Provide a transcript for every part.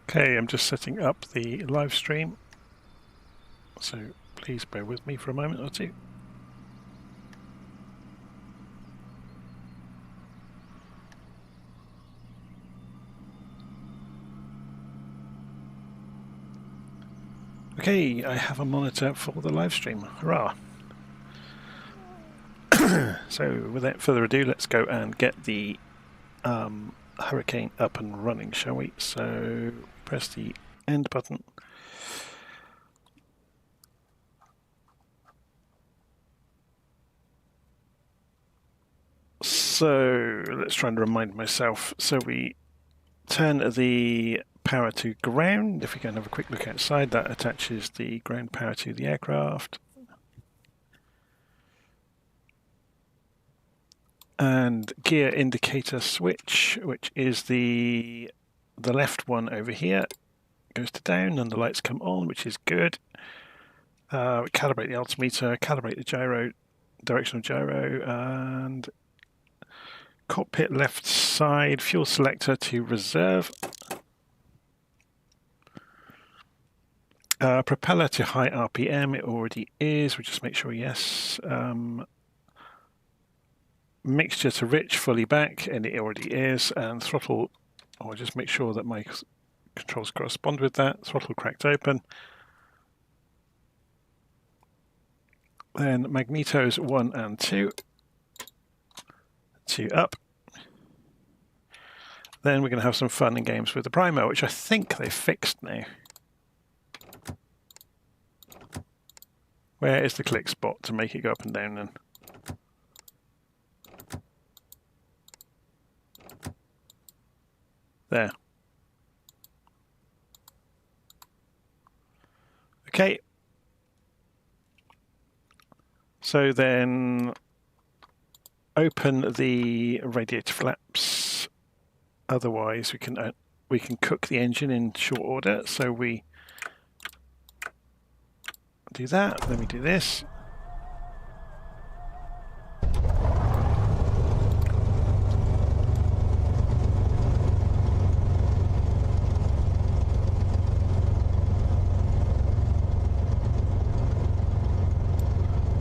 Okay, I'm just setting up the live stream, so please bear with me for a moment or two. Okay, I have a monitor for the live stream. Hurrah! So without further ado, let's go and get the Hurricane up and running, shall we? So press the end button. So let's try and remind myself. So we turn the power to ground. If we can have a quick look outside, that attaches the ground power to the aircraft. And gear indicator switch, which is the left one over here, goes to down and the lights come on, which is good. We calibrate the altimeter, calibrate the gyro, directional gyro, and cockpit left side, fuel selector to reserve. Propeller to high RPM, it already is. We just make sure yes. Mixture to rich, fully back, and it already is. And throttle, I'll just make sure that my controls correspond with that. Throttle cracked open. Then magnetos 1 and 2. 2 up. Then we're going to have some fun and games with the primer, which I think they've fixed now. Where is the click spot to make it go up and down then? There. Okay. So then open the radiator flaps. Otherwise, we can cook the engine in short order. So we do that. Then we do this.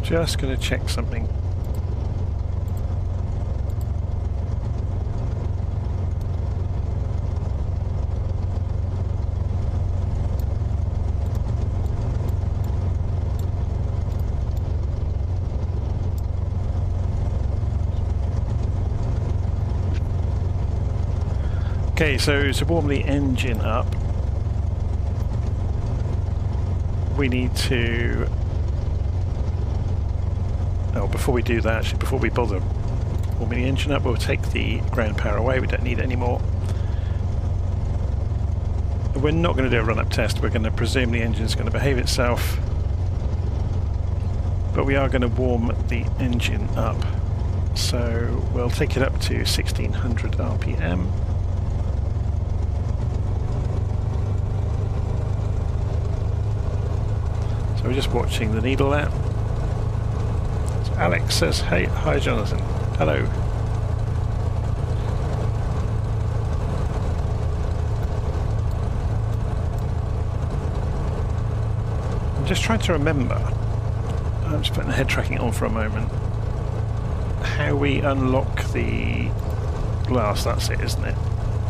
Just going to check something. Okay, so to warm the engine up, we need to... Oh, before we do that, actually, before we bother warming the engine up, we'll take the ground power away. We don't need it anymore. We're not going to do a run-up test. We're going to presume the engine's going to behave itself. But we are going to warm the engine up. So we'll take it up to 1600 RPM. So we're just watching the needle there. Alex says, hey, hi Jonathan, hello. I'm just trying to remember, I'm just putting the head tracking on for a moment, how we unlock the glass. That's it, isn't it?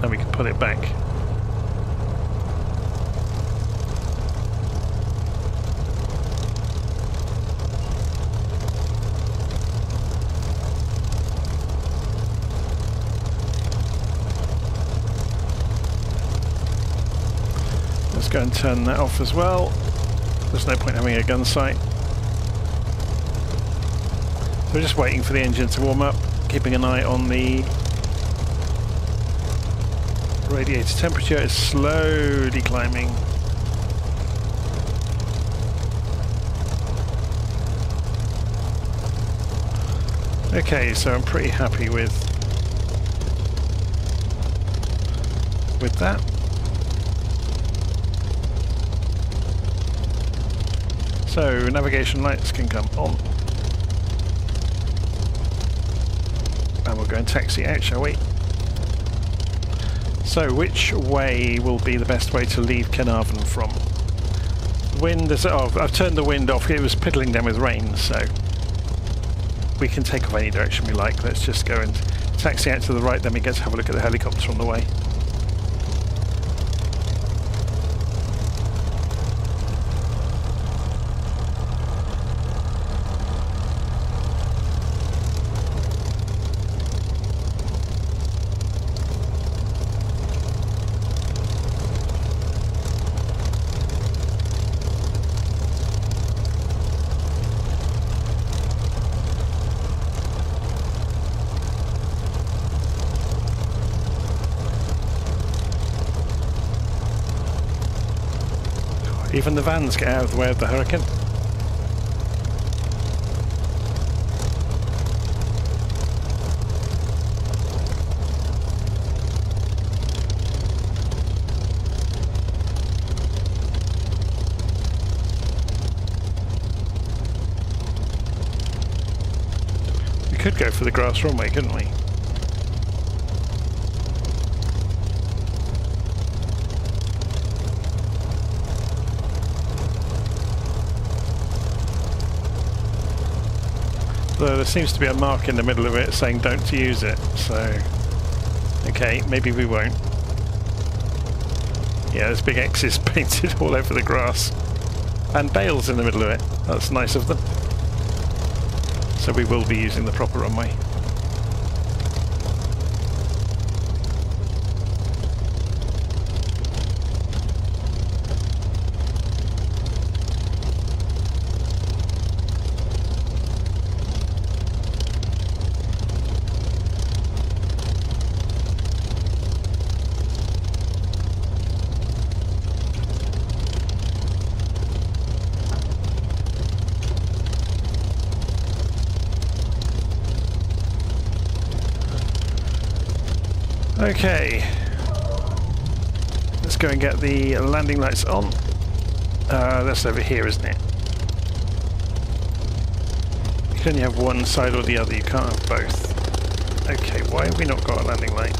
Then we can put it back. Let's go and turn that off as well. There's no point having a gun sight. So we're just waiting for the engine to warm up, keeping an eye on the radiator temperature. It's slowly climbing. Okay, so I'm pretty happy with that. So navigation lights can come on. And we'll go and taxi out, shall we? So So which way will be the best way to leave Caernarfon from? Wind is... Oh, I've turned the wind off. It was piddling down with rain, so we can take off any direction we like. Let's just go and taxi out to the right, then we get to have a look at the helicopter on the way. Even the vans get out of the way of the hurricane. We could go for the grass runway, couldn't we? Though there seems to be a mark in the middle of it saying don't use it, so okay, maybe we won't. Yeah, there's big X's painted all over the grass and bales in the middle of it. That's nice of them. So we will be using the proper runway. Okay, let's go and get the landing lights on. That's over here, isn't it? You can only have one side or the other, you can't have both. Okay, why have we not got a landing light?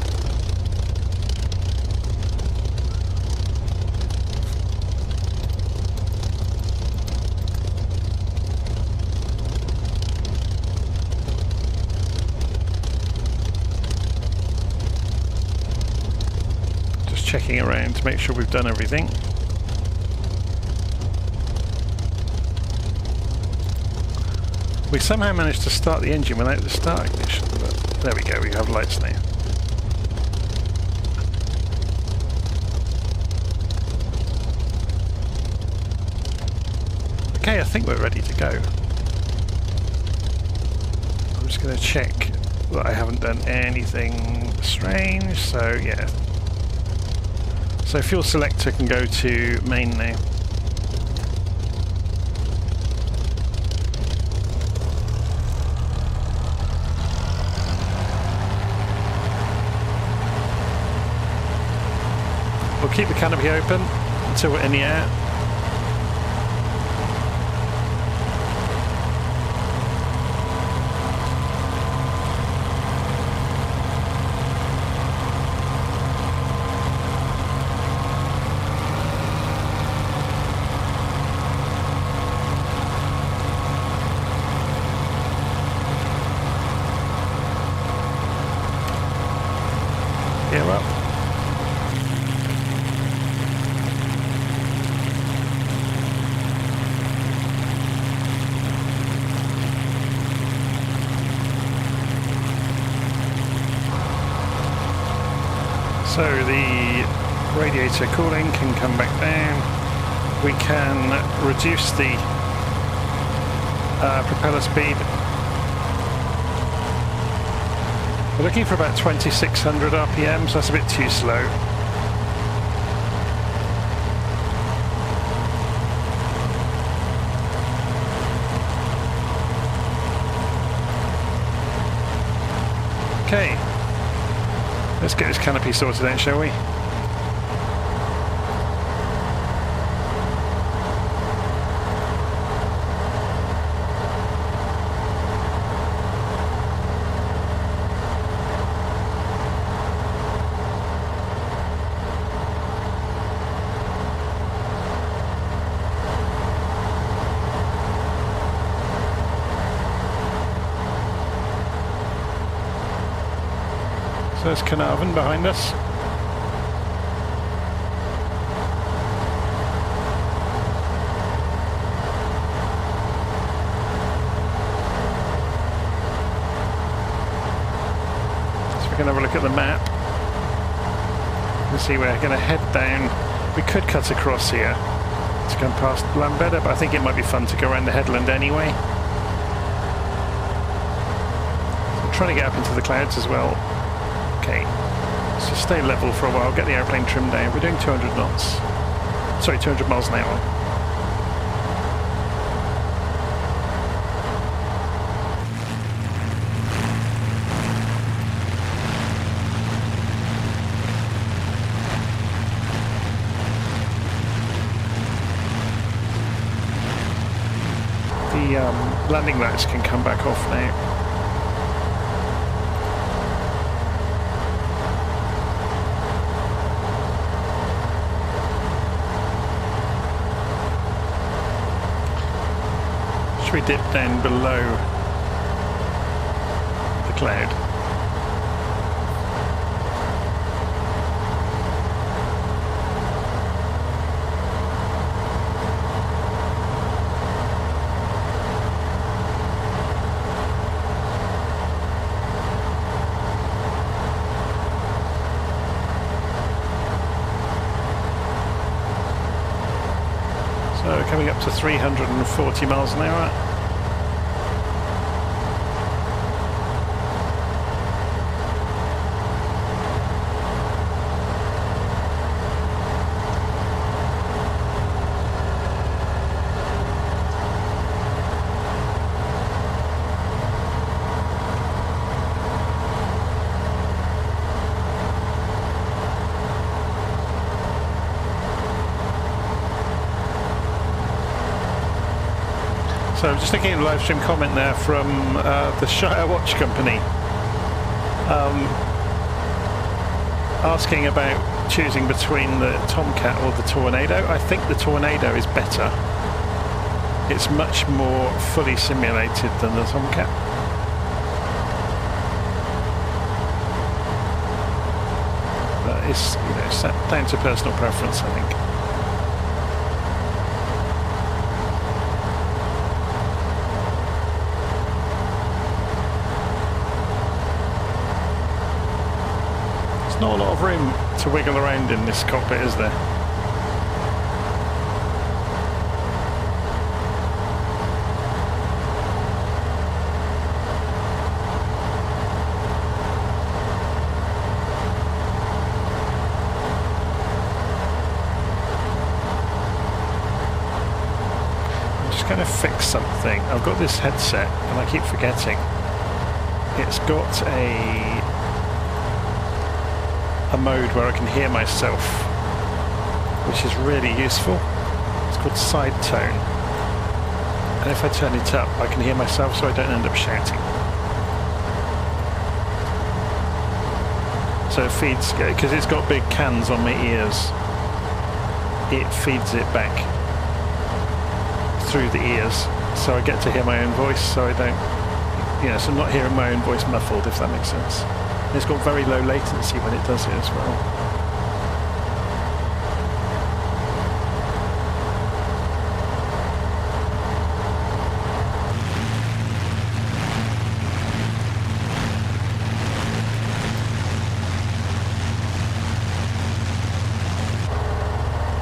Checking around to make sure we've done everything. We somehow managed to start the engine without the start ignition, but there we go, we have lights now. Okay, I think we're ready to go. I'm just going to check that I haven't done anything strange, so yeah. So fuel selector can go to main now. We'll keep the canopy open until we're in the air. So the radiator cooling can come back down. We can reduce the propeller speed. We're looking for about 2600 RPM, so that's a bit too slow. Okay. Let's get this canopy sorted out, shall we? There's Caernarfon behind us. So we can have a look at the map. You see we're going to head down. We could cut across here to come past Lambeda, but I think it might be fun to go around the headland anyway. So I'm trying to get up into the clouds as well. Okay, so stay level for a while, get the airplane trimmed down. We're doing 200 knots. Sorry, 200 miles an hour. The landing lights can come back off now. Should we dip down below the cloud? So coming up to 340 miles an hour. So just looking at the live stream comment there from the Shire Watch Company, asking about choosing between the Tomcat or the Tornado. I think the Tornado is better. It's much more fully simulated than the Tomcat. But it's, you know, set down to personal preference, I think. Not a lot of room to wiggle around in this cockpit, is there? I'm just going to fix something. I've got this headset and I keep forgetting. It's got a mode where I can hear myself, which is really useful. It's called side tone, and if I turn it up I can hear myself so I don't end up shouting. So it feeds, because it's got big cans on my ears, it feeds it back through the ears, so I get to hear my own voice, so I don't, you know, so I'm not hearing my own voice muffled, if that makes sense. It's got very low latency when it does it as well.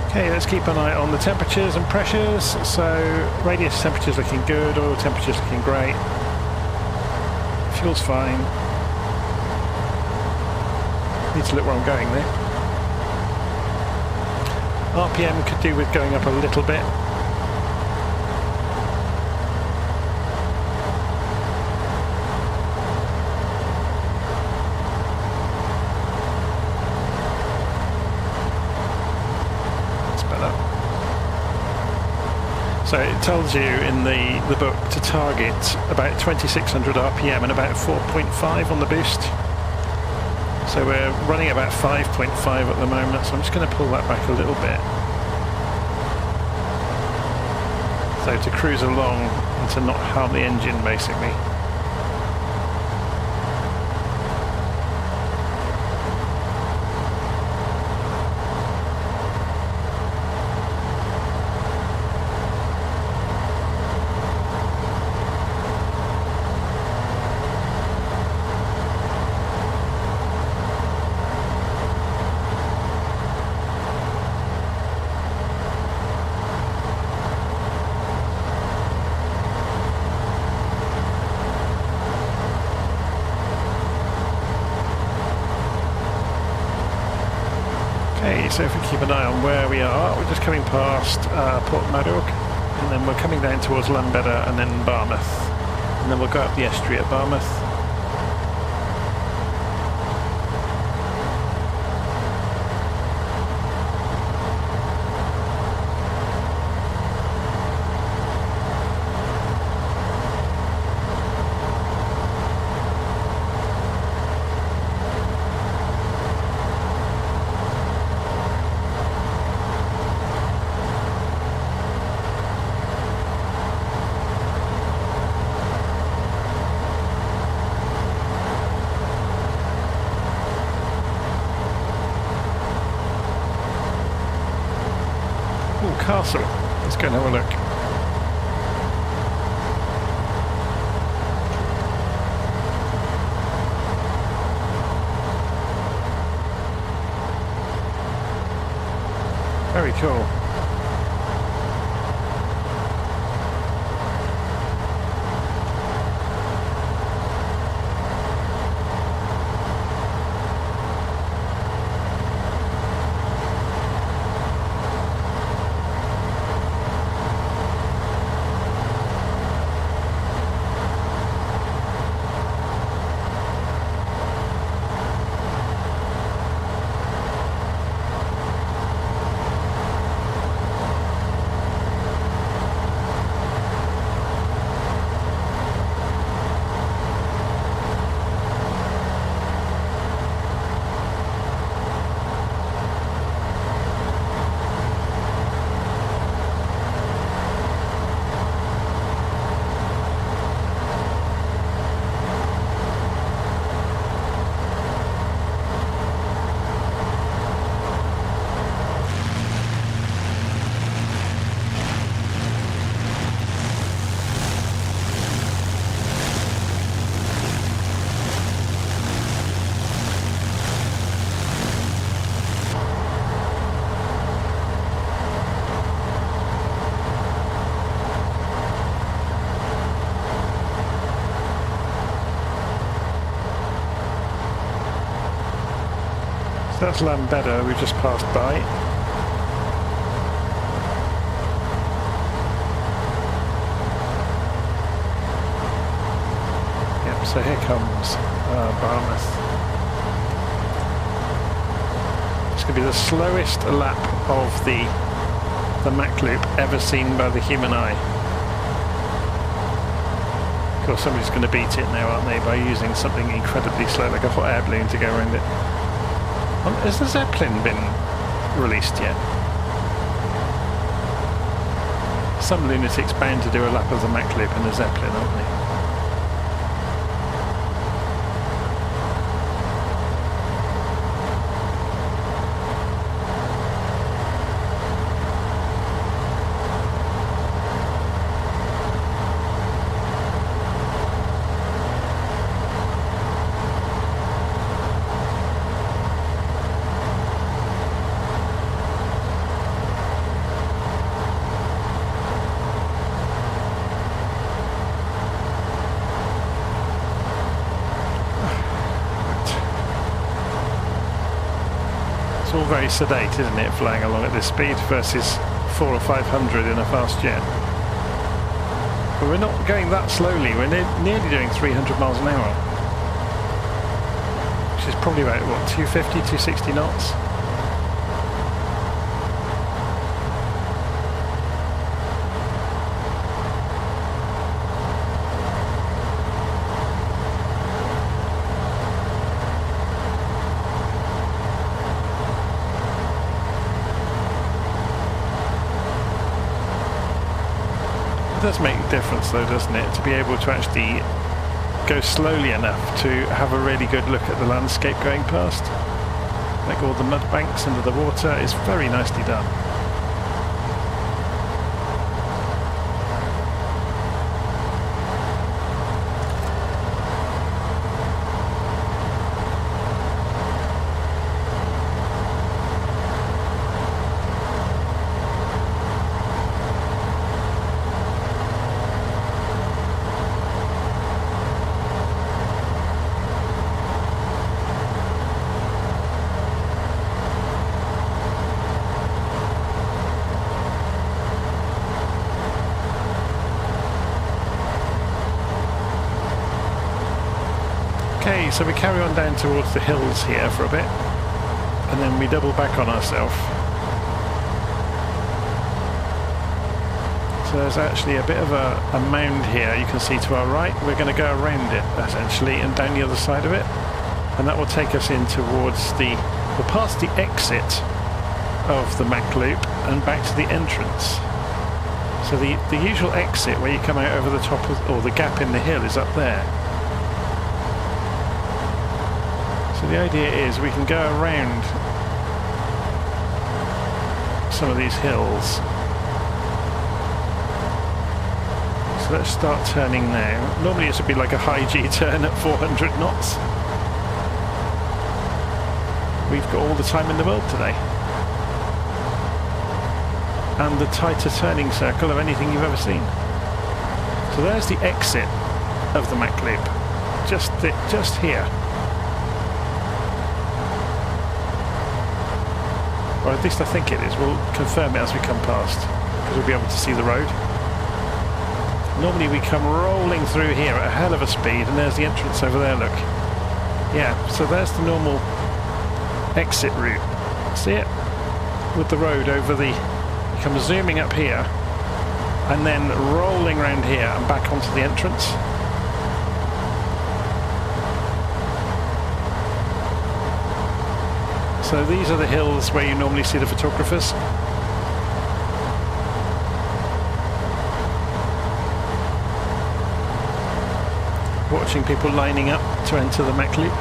Okay, let's keep an eye on the temperatures and pressures. So radius temperature's looking good, oil temperature's looking great. Fuel's fine. Need to look where I'm going there. RPM could do with going up a little bit. That's better. So it tells you in the book to target about 2600 RPM and about 4.5 on the boost. So we're running at about 5.5 at the moment, so I'm just going to pull that back a little bit. So to cruise along and to not harm the engine, basically. keep an eye on where we are. We're just coming past Port Madog, and then we're coming down towards Llanbedr and then Barmouth. And then we'll go up the estuary at Barmouth. Castle. Let's go and have a look. Very cool. So that's Llanbedr, we've just passed by. Yep, so here comes Barmouth. It's going to be the slowest lap of the Mach loop ever seen by the human eye. Of course, somebody's going to beat it now, aren't they, by using something incredibly slow, like a hot air balloon, to go around it. Has the Zeppelin been released yet? Some lunatic's bound to do a lap of the Mach loop in a Zeppelin, aren't they? It's all very sedate, isn't it, flying along at this speed versus 400 or 500 in a fast jet. But we're not going that slowly, we're nearly doing 300 miles an hour. Which is probably about, what, 250, 260 knots? It does make a difference though, doesn't it, to be able to actually go slowly enough to have a really good look at the landscape going past. Like all the mud banks under the water is very nicely done. Okay, so we carry on down towards the hills here for a bit, and then we double back on ourselves. So there's actually a bit of a mound here you can see to our right. We're going to go around it essentially and down the other side of it, and that will take us in towards we're past the exit of the Mach loop and back to the entrance. So the usual exit where you come out over the top of, or the gap in the hill, is up there. So the idea is we can go around some of these hills. So let's start turning now. Normally this would be like a high G turn at 400 knots. We've got all the time in the world today. And the tighter turning circle of anything you've ever seen. So there's the exit of the Mach loop. Just here. Or at least I think it is. We'll confirm it as we come past, because we'll be able to see the road. Normally we come rolling through here at a hell of a speed, and there's the entrance over there, look. Yeah, so there's the normal exit route. See it? With the road over the... You come zooming up here, and then rolling around here and back onto the entrance. So these are the hills where you normally see the photographers. Watching people lining up to enter the Mach loop.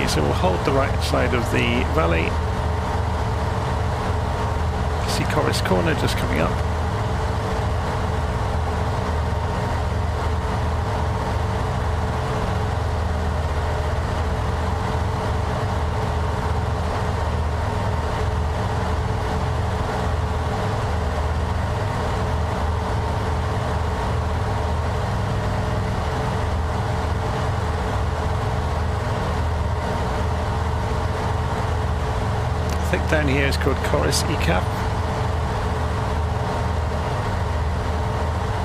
So we'll hold the right side of the valley. See Corris Corner just coming up. I think down here is called Corris Ecap,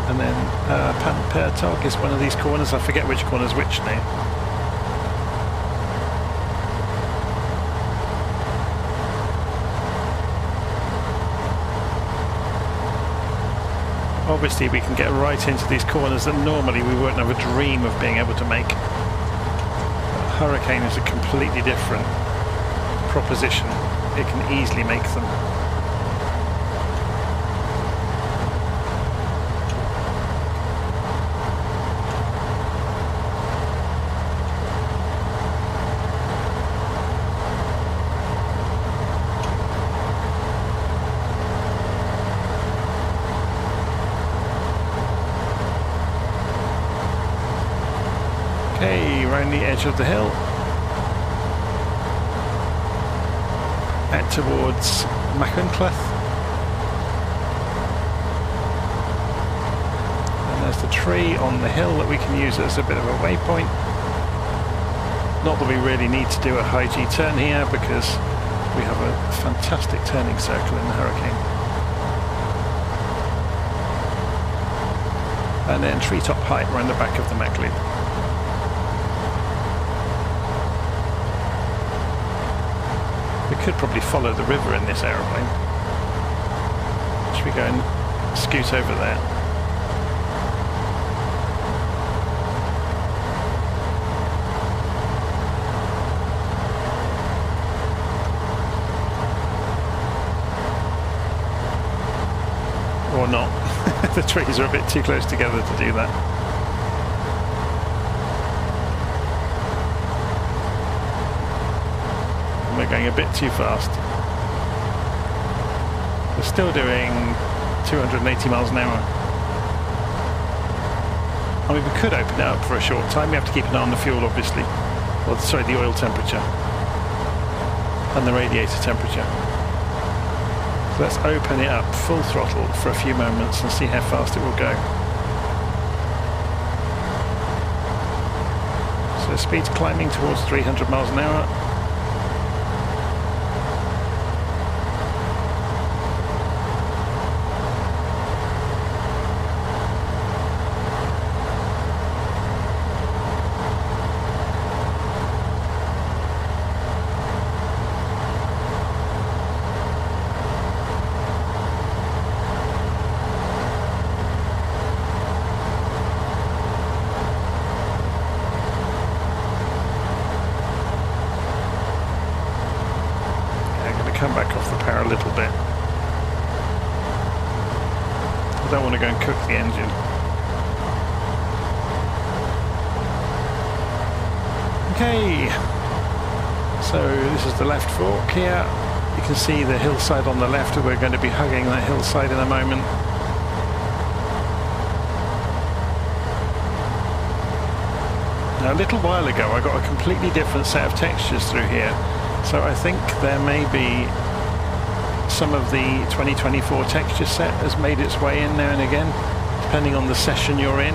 and then Panpertog is one of these corners. I forget which corner's which now. Obviously we can get right into these corners that normally we wouldn't have a dream of being able to make. Hurricane is a completely different proposition. It can easily make them. Okay, around the edge of the hill. Out towards Machencleth. And there's the tree on the hill that we can use as a bit of a waypoint. Not that we really need to do a high G turn here, because we have a fantastic turning circle in the Hurricane. And then treetop height around the back of the Mach loop. We could probably follow the river in this aeroplane. Should we go and scoot over there? Or not. The trees are a bit too close together to do that. We're going a bit too fast. We're still doing 280 miles an hour. I mean, we could open it up for a short time. We have to keep an eye on the fuel, obviously. Well, sorry, the oil temperature and the radiator temperature. So let's open it up full throttle for a few moments and see how fast it will go. So speed's climbing towards 300 miles an hour. Come back off the power a little bit. I don't want to go and cook the engine. Okay, so this is the left fork here. You can see the hillside on the left, and we're going to be hugging that hillside in a moment. Now, a little while ago I got a completely different set of textures through here. So I think there may be some of the 2024 texture set has made its way in now and again, depending on the session you're in.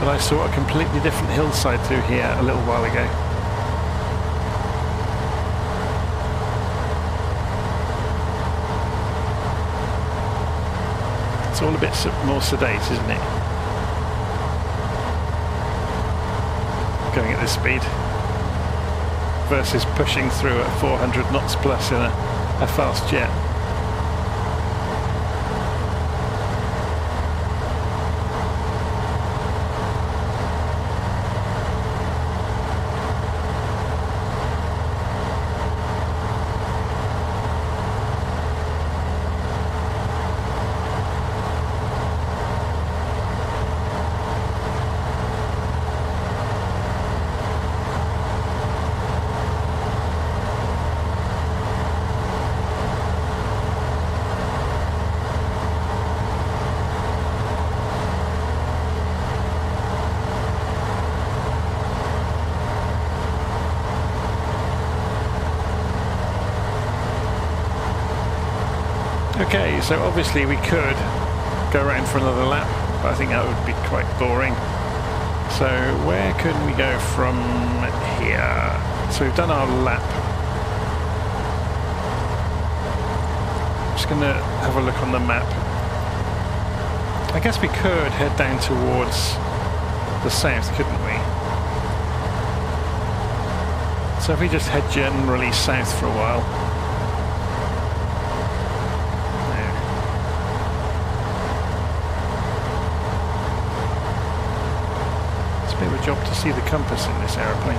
But I saw a completely different hillside through here a little while ago. It's all a bit more sedate, isn't it? Going at this speed. Versus pushing through at 400 knots plus in a fast jet. Okay, so obviously we could go around for another lap, but I think that would be quite boring. So where could we go from here? So we've done our lap. I'm just going to have a look on the map. I guess we could head down towards the south, couldn't we? So if we just head generally south for a while. Bit of a job to see the compass in this aeroplane.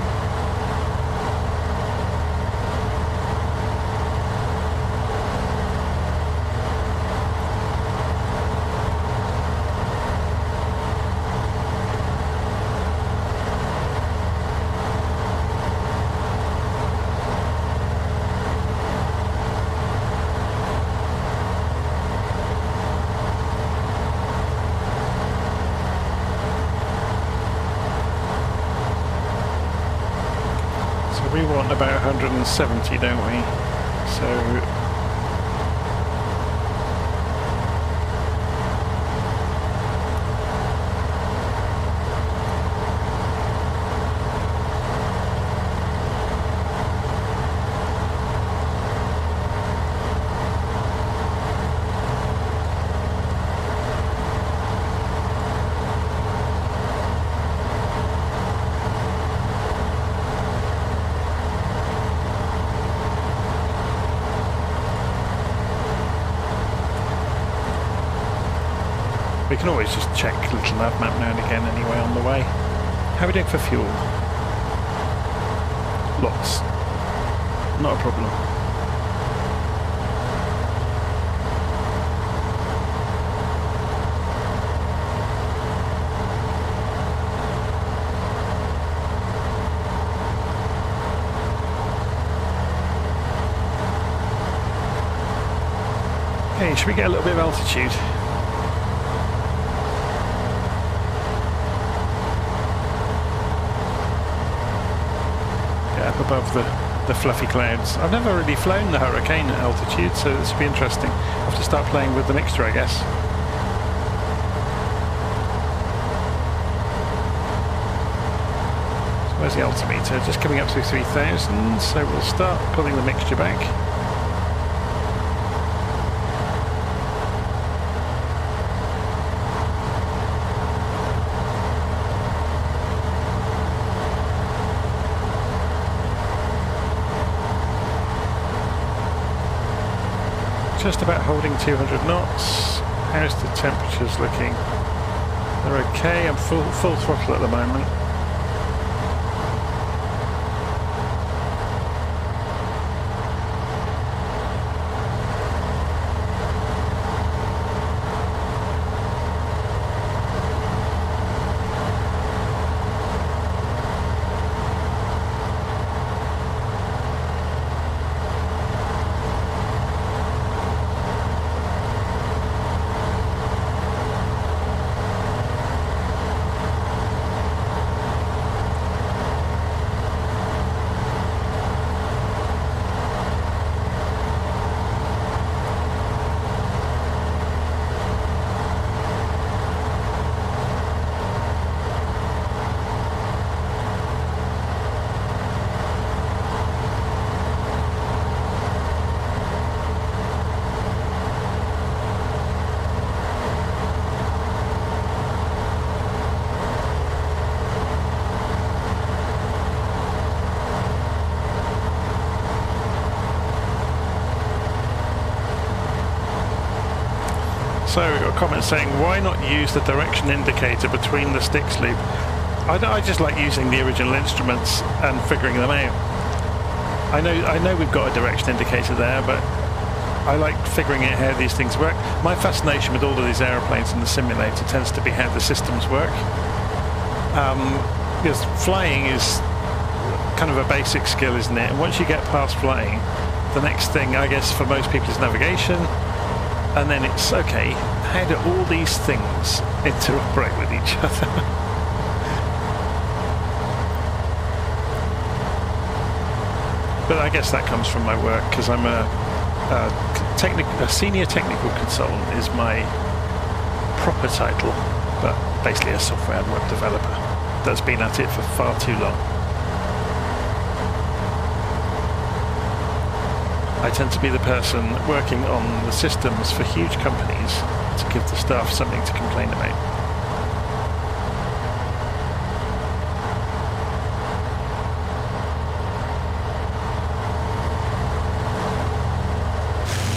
We want about 170, don't we? So we can always just check LittleNavMap now and again anyway on the way. How are we doing for fuel? Lots. Not a problem. Okay, should we get a little bit of altitude? above the fluffy clouds. I've never really flown the Hurricane at altitude, so this will be interesting. I'll have to start playing with the mixture, I guess. So where's the altimeter? Just coming up to 3,000, so we'll start pulling the mixture back. Just about holding 200 knots. How's the temperatures looking? They're okay. I'm full throttle at the moment. So we've got a comment saying, why not use the direction indicator between the sticks loop? I just like using the original instruments and figuring them out. I know we've got a direction indicator there, but I like figuring out how these things work. My fascination with all of these aeroplanes in the simulator tends to be how the systems work. Because flying is kind of a basic skill, isn't it? And once you get past flying, the next thing, I guess, for most people is navigation. And then it's, okay, how do all these things interoperate with each other? But I guess that comes from my work, because I'm a senior technical consultant is my proper title, but basically a software and web developer that's been at it for far too long. I tend to be the person working on the systems for huge companies to give the staff something to complain about.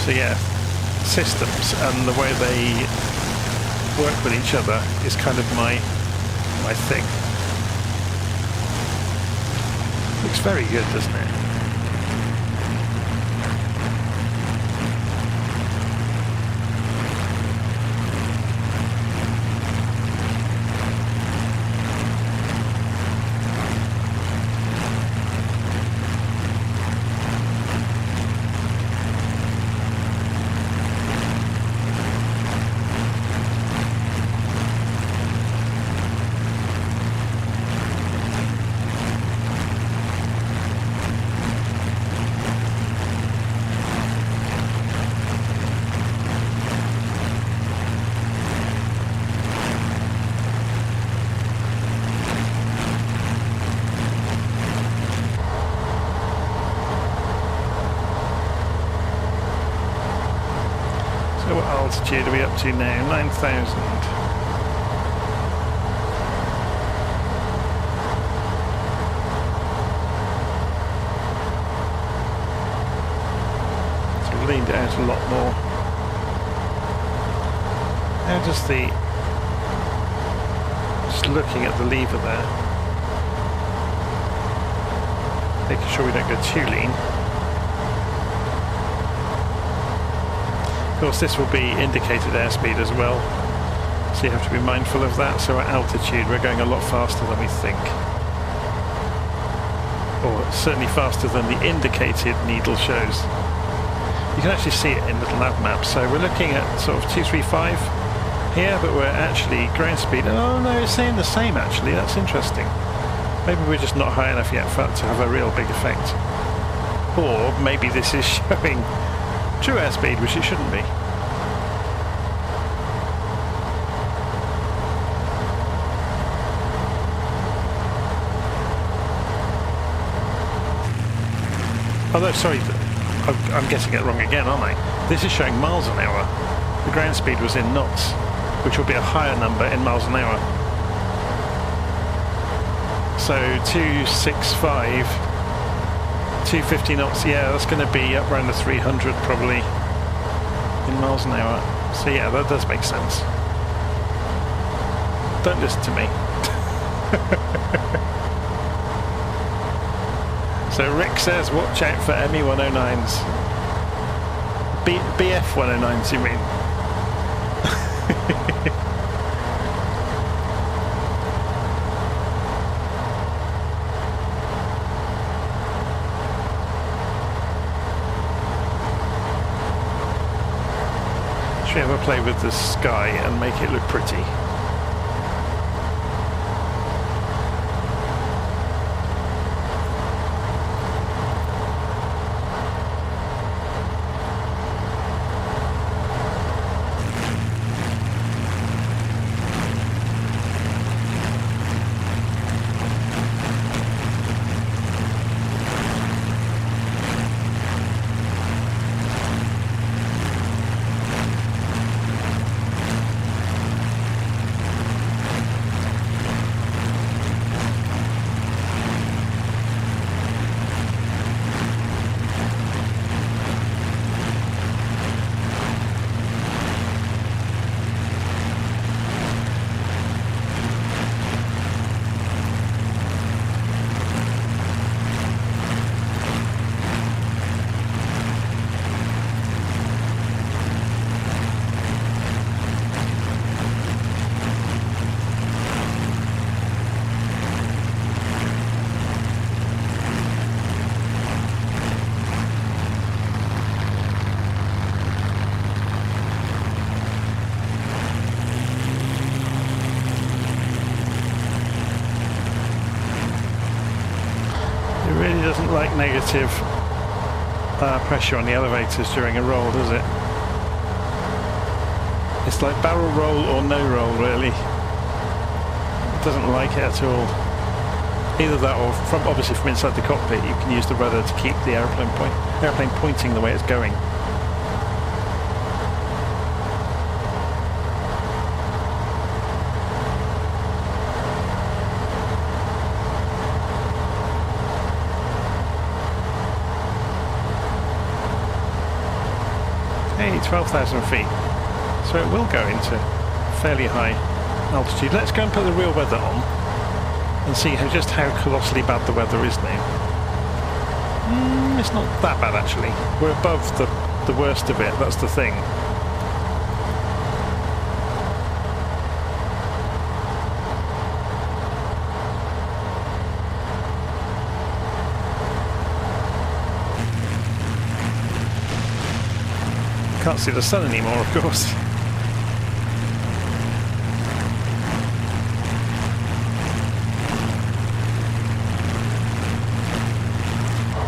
So yeah, systems and the way they work with each other is kind of my thing. Looks very good, doesn't it? So what altitude are we up to now? 9,000. So we've leaned it out a lot more. How does the... Just looking at the lever there. Making sure we don't go too lean. Of course, this will be indicated airspeed as well, so you have to be mindful of that. So at altitude, we're going a lot faster than we think, or certainly faster than the indicated needle shows. You can actually see it in LittleNavMap. So we're looking at sort of 235 here, but we're actually ground speed. Oh no, it's saying the same actually. That's interesting. Maybe we're just not high enough yet for it to have a real big effect. Or maybe this is showing true airspeed, which it shouldn't be. Although, sorry, I'm getting it wrong again, aren't I? This is showing miles an hour. The ground speed was in knots, which will be a higher number in miles an hour. So 265, 250 knots, yeah, that's going to be up around the 300 probably in miles an hour. So yeah, that does make sense. Don't listen to me. So Rick says, watch out for ME 109s. BF 109s, you mean? Should we have a play with the sky and make it look pretty? Like negative pressure on the elevators during a roll, does it? It's like barrel roll or no roll, really. It doesn't like it at all. Either that, or obviously from inside the cockpit, you can use the rudder to keep the airplane pointing the way it's going. Hey, 12,000 feet. So it will go into fairly high altitude. Let's go and put the real weather on and see just how colossally bad the weather is now. It's not that bad actually. We're above the worst of it, that's the thing. Can't see the sun anymore, of course.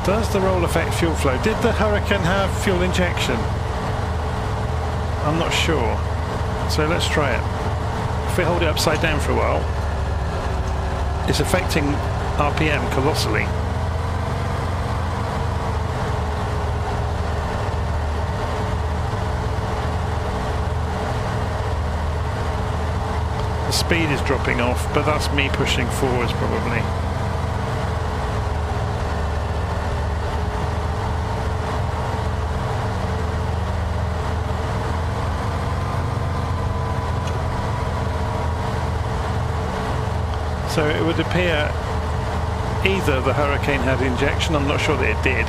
Does the roll affect fuel flow? Did the Hurricane have fuel injection? I'm not sure. So let's try it. If we hold it upside down for a while, it's affecting RPM colossally. The speed is dropping off, but that's me pushing forwards probably. So it would appear either the Hurricane had injection, I'm not sure that it did.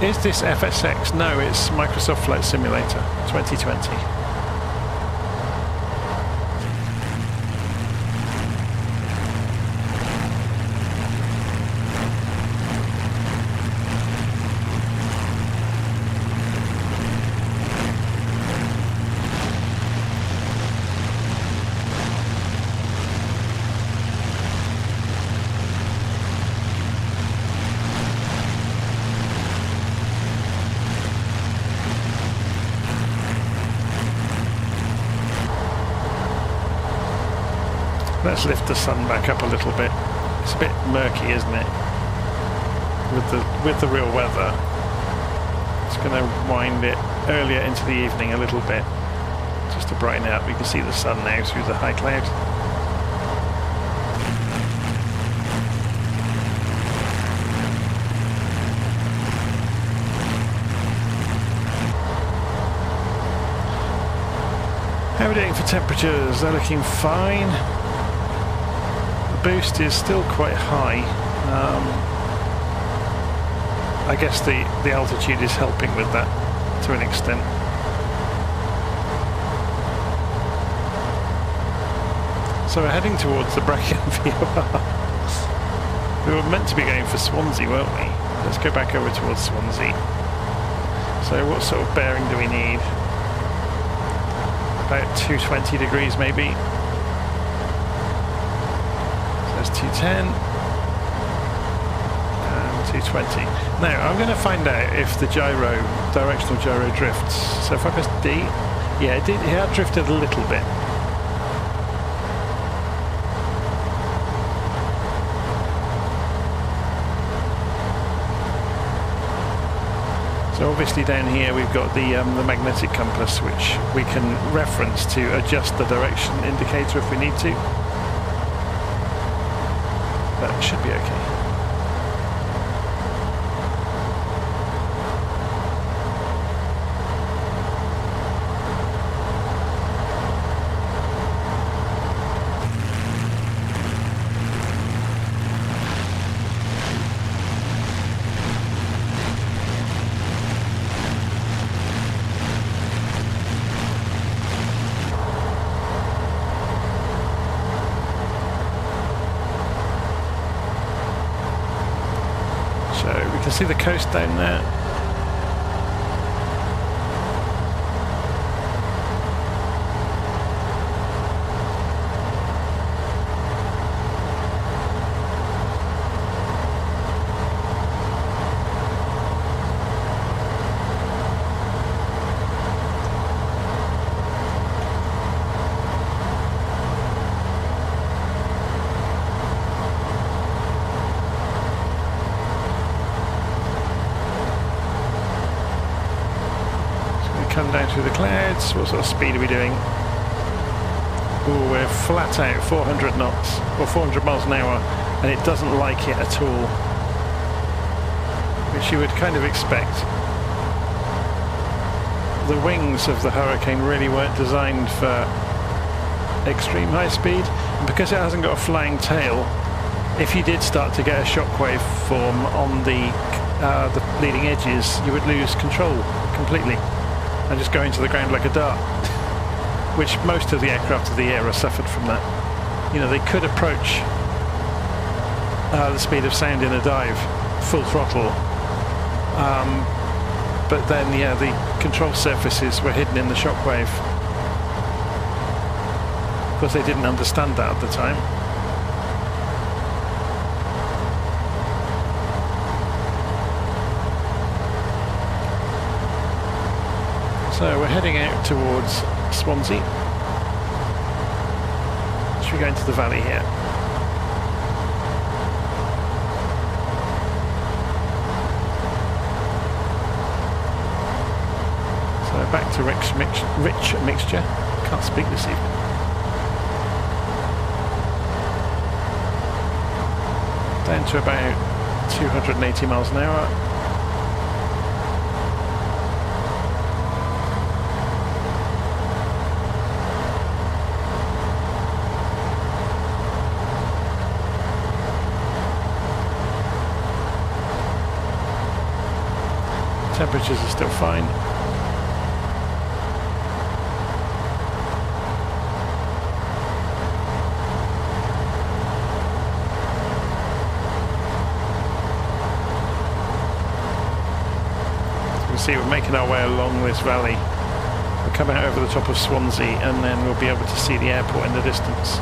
Is this FSX? No, it's Microsoft Flight Simulator 2020. let's lift the sun back up a little bit. It's a bit murky, isn't it? With the real weather. It's going to wind it earlier into the evening a little bit, just to brighten it up. We can see the sun now through the high clouds. How are we doing for temperatures? They're looking fine. The boost is still quite high. I guess the altitude is helping with that to an extent. So we're heading towards the Bracken VOR. We were meant to be going for Swansea, weren't we? Let's go back over towards Swansea. So what sort of bearing do we need? About 220 degrees maybe. So that's 210 and 220. Now I'm going to find out if the directional gyro drifts. So if I press D, yeah, it had drifted a little bit. So obviously down here we've got the magnetic compass, which we can reference to adjust the direction indicator if we need to. That should be okay. See the coast down there. Come down through the clouds. What sort of speed are we doing? Oh, we're flat out 400 knots or 400 miles an hour, and it doesn't like it at all, which you would kind of expect. The wings of the Hurricane really weren't designed for extreme high speed, and because it hasn't got a flying tail, if you did start to get a shockwave form on the leading edges, you would lose control completely and just go into the ground like a dart, which most of the aircraft of the era suffered from that. You know, they could approach the speed of sound in a dive, full throttle, but then, yeah, the control surfaces were hidden in the shockwave. Of course, they didn't understand that at the time. So we're heading out towards Swansea. Should we go into the valley here? So back to rich mixture. Can't speak this evening. Down to about 280 miles an hour. Temperatures are still fine. So you can see we're making our way along this valley. We'll come out over the top of Swansea and then we'll be able to see the airport in the distance.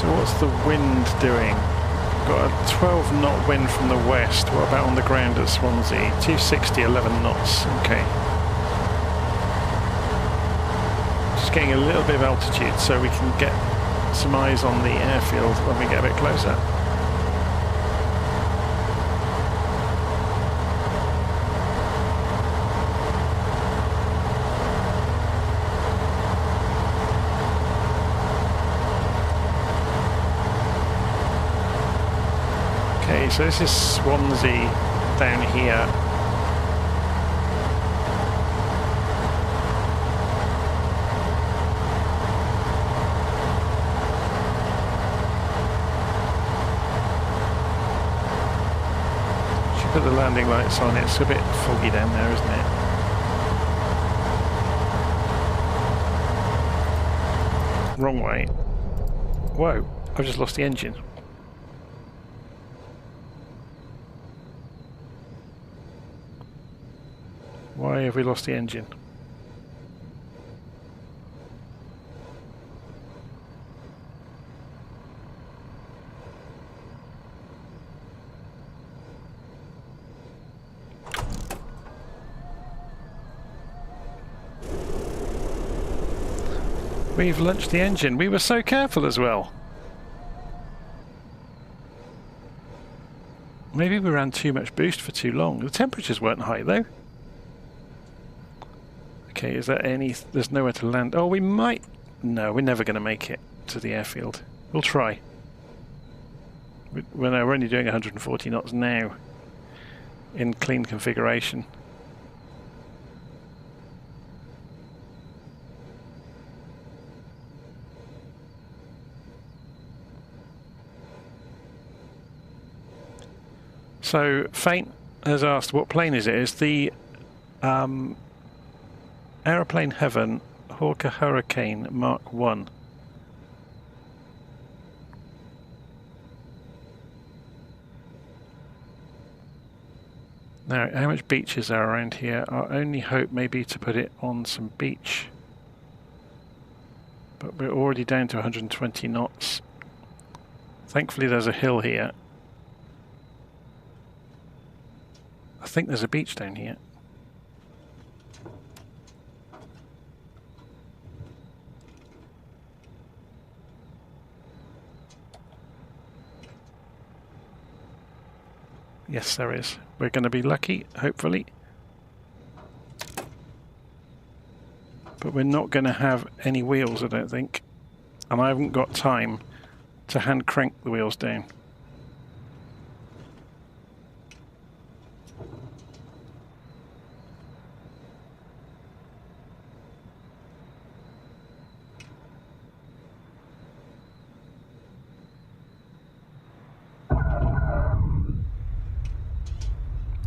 So what's the wind doing? Got a 12 knot wind from the west. What about on the ground at Swansea? 260, 11 knots. Okay. Just getting a little bit of altitude so we can get some eyes on the airfield when we get a bit closer. So this is Swansea down here. Should put the landing lights on. It's a bit foggy down there, isn't it? Wrong way. Whoa, I've just lost the engine. Why have we lost the engine? We've launched the engine. We were so careful as well. Maybe we ran too much boost for too long. The temperatures weren't high though. Okay, is there any... There's nowhere to land. Oh, we might... No, we're never going to make it to the airfield. We'll try. We're only doing 140 knots now in clean configuration. So, Faint has asked, what plane is it? It's the... Aeroplane Heaven Hawker Hurricane Mach 1. Now, how much beaches are around here? Our only hope may be to put it on some beach. But we're already down to 120 knots. Thankfully there's a hill here. I think there's a beach down here. Yes, there is. We're going to be lucky, hopefully. But we're not going to have any wheels, I don't think. And I haven't got time to hand crank the wheels down.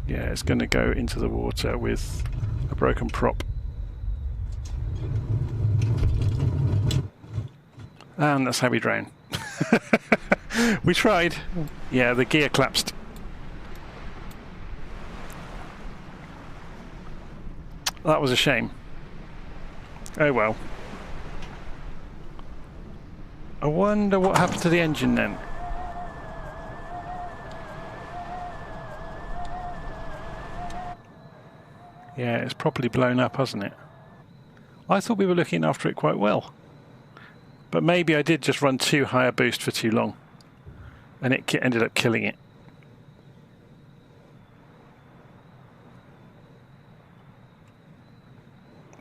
Yeah, it's going to go into the water with a broken prop. And that's how we drown. We tried. Yeah, the gear collapsed. That was a shame. Oh well. I wonder what happened to the engine then. Yeah, it's properly blown up, hasn't it? I thought we were looking after it quite well. But maybe I did just run too high a boost for too long. And it ended up killing it.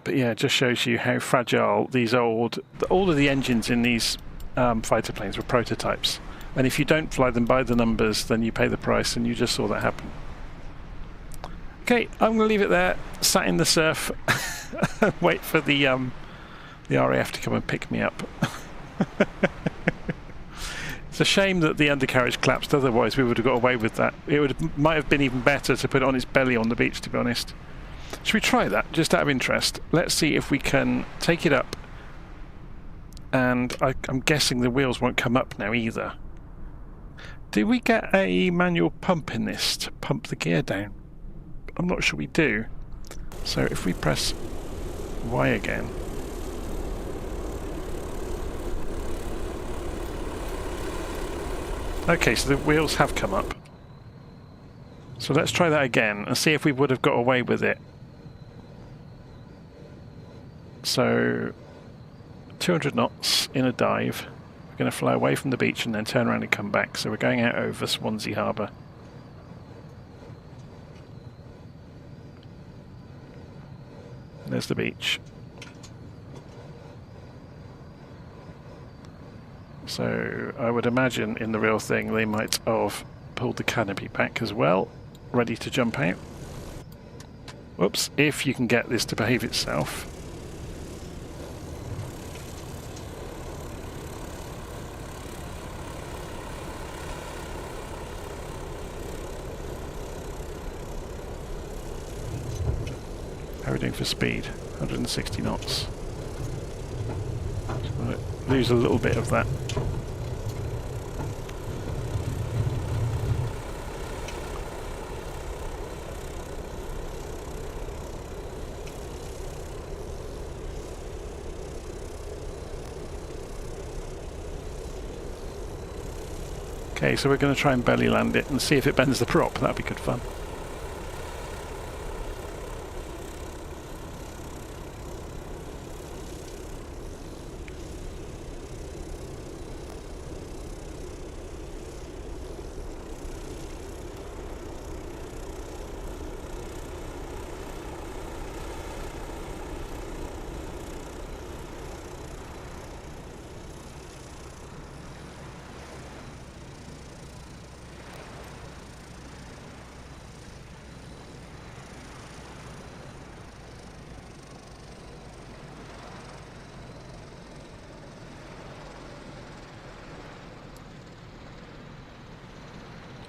But yeah, it just shows you how fragile these all of the engines in these fighter planes were prototypes. And if you don't fly them by the numbers, then you pay the price, and you just saw that happen. Okay, I'm going to leave it there, sat in the surf, wait for the RAF to come and pick me up. It's a shame that the undercarriage collapsed, otherwise we would have got away with that. It might have been even better to put it on its belly on the beach, to be honest. Should we try that, just out of interest? Let's see if we can take it up. And I'm guessing the wheels won't come up now either. Did we get a manual pump in this to pump the gear down? I'm not sure we do. So if we press Y again. Okay, so the wheels have come up. So let's try that again and see if we would have got away with it. So 200 knots in a dive. We're going to fly away from the beach and then turn around and come back. So we're going out over Swansea Harbour. There's the beach. So I would imagine in the real thing they might have pulled the canopy back as well, ready to jump out. Whoops, if you can get this to behave itself. How are we doing for speed? 160 knots. Lose a little bit of that. Okay, so we're going to try and belly land it and see if it bends the prop. That'd be good fun.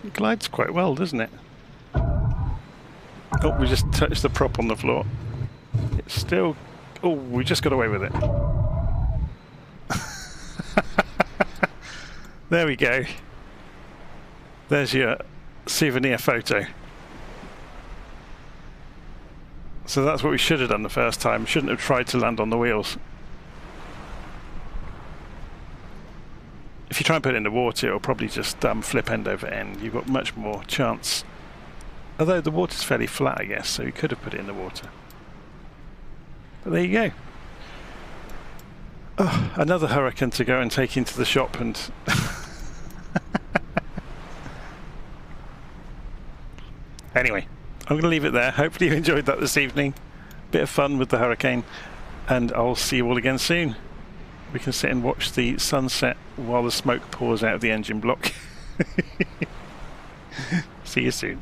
It glides quite well, doesn't it? Oh, we just touched the prop on the floor. It's still... Oh, we just got away with it. There we go. There's your souvenir photo. So that's what we should have done the first time. Shouldn't have tried to land on the wheels. If you try and put it in the water, it'll probably just flip end over end. You've got much more chance. Although the water's fairly flat, I guess, so you could have put it in the water. But there you go. Oh, another hurricane to go and take into the shop and... Anyway, I'm going to leave it there. Hopefully you enjoyed that this evening. Bit of fun with the hurricane. And I'll see you all again soon. We can sit and watch the sunset while the smoke pours out of the engine block. See you soon.